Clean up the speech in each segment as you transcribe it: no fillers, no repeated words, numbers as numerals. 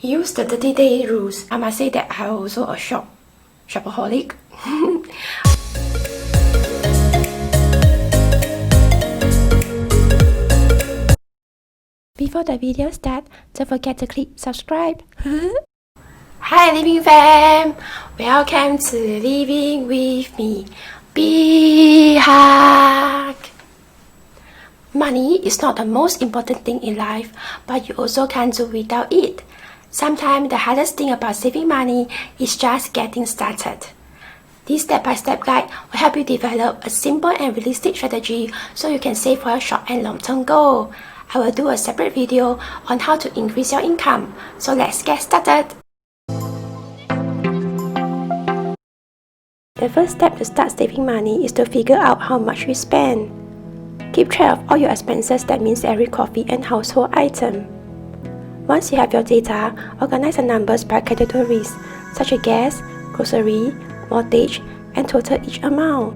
Use the 30-day rules. I must say that I'm also a shopaholic. Before the video starts, don't forget to click subscribe. Hi Living Fam! Welcome to Living with Me. Big hug! Money is not the most important thing in life, but you also can't do without it. Sometimes the hardest thing about saving money is just getting started. This step-by-step guide will help you develop a simple and realistic strategy so you can save for your short and long-term goal. I will do a separate video on how to increase your income. So let's get started. The first step to start saving money is to figure out how much you spend. Keep track of all your expenses, that means every coffee and household item. Once you have your data, organize the numbers by categories such as gas, grocery, mortgage, and total each amount.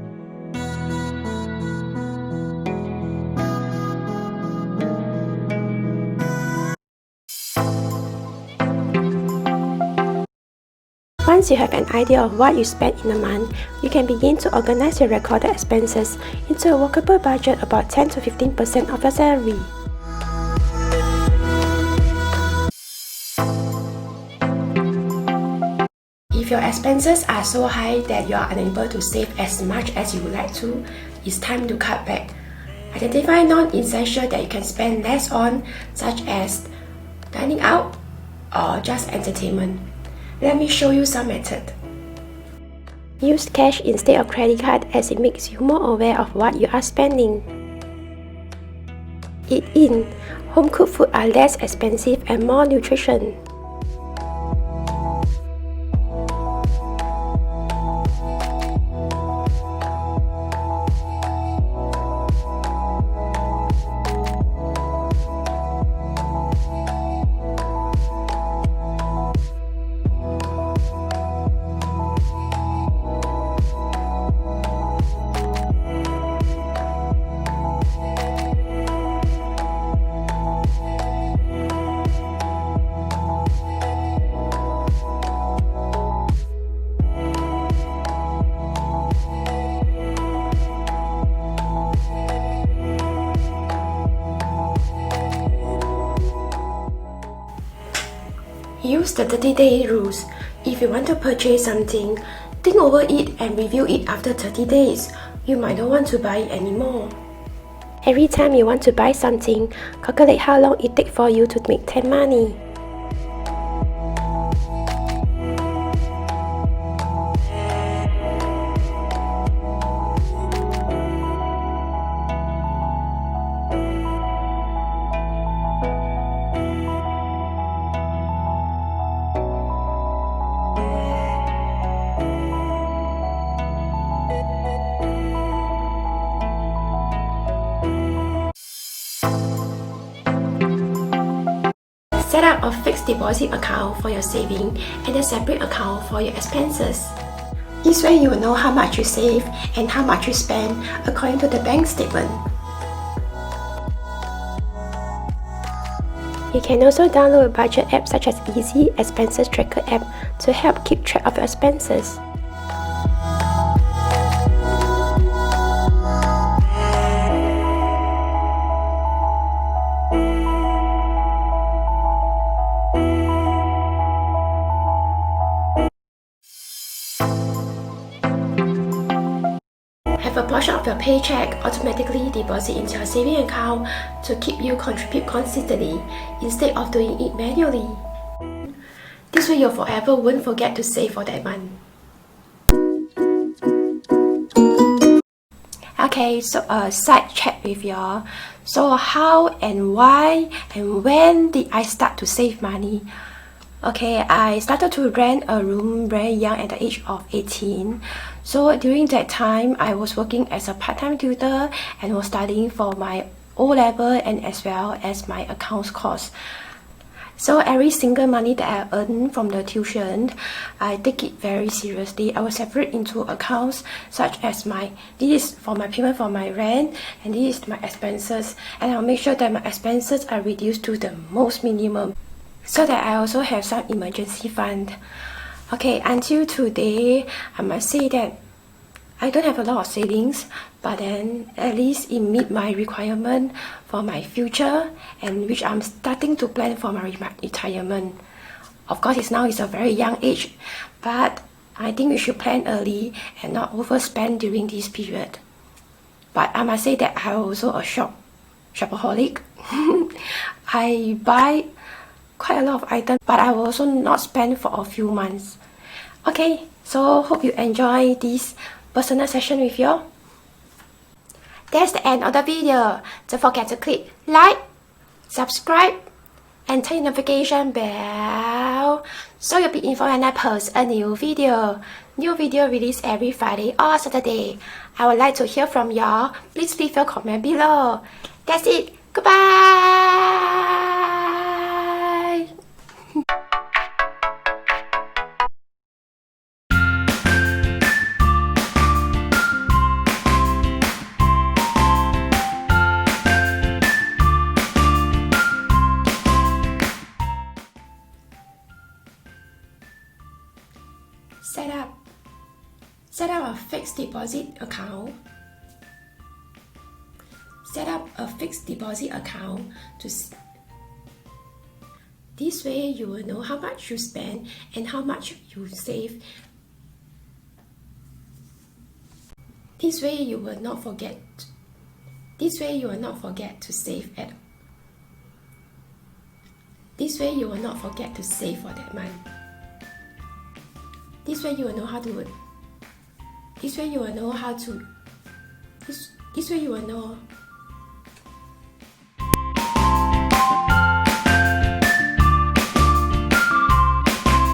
Once you have an idea of what you spend in a month, you can begin to organize your recorded expenses into a workable budget about 10 to 15% of your salary. If your expenses are so high that you are unable to save as much as you would like to, it's time to cut back. Identify non-essential that you can spend less on, such as dining out or just entertainment. Let me show you some method. Use cash instead of credit card as it makes you more aware of what you are spending. Eat in. Home cooked food are less expensive and more nutritious. Use the 30-day rules. If you want to purchase something, think over it and review it after 30 days. You might not want to buy it anymore. Every time you want to buy something, calculate how long it takes for you to make that money. Set up a fixed deposit account for your saving and a separate account for your expenses. This way you will know how much you save and how much you spend according to the bank statement. You can also download a budget app such as Easy Expenses Tracker app to help keep track of your expenses. Have a portion of your paycheck automatically deposit into your saving account to keep you contribute consistently instead of doing it manually. This way you forever won't forget to save for that month. Okay, so a side chat with y'all. So how and why and when did I start to save money? Okay, I started to rent a room very young at the age of 18. So during that time, I was working as a part-time tutor and was studying for my O-level and as well as my accounts course. So every single money that I earn from the tuition, I take it very seriously. I will separate into accounts such as this is for my payment for my rent and this is my expenses, and I'll make sure that my expenses are reduced to the most minimum. so that I also have some emergency fund. Okay, until today, I must say that I don't have a lot of savings, but then at least it meet my requirement for my future, and which I'm starting to plan for my retirement. Of course, it's a very young age, but I think we should plan early and not overspend during this period. But I must say that I'm also a shopaholic. I buy quite a lot of items, but I will also not spend for a few months. Okay, so hope you enjoy this personal session with you. That's the end of the video. Don't forget to click like, subscribe, and turn notification bell so you'll be informed when I post a new video. New video released every Friday or Saturday. I would like to hear from y'all. Please leave your comment below. That's it. Goodbye. Set up a fixed deposit account. Set up a fixed deposit account this way you will know how much you spend and how much you save. This way you will not forget to save for that month. This way you will know how to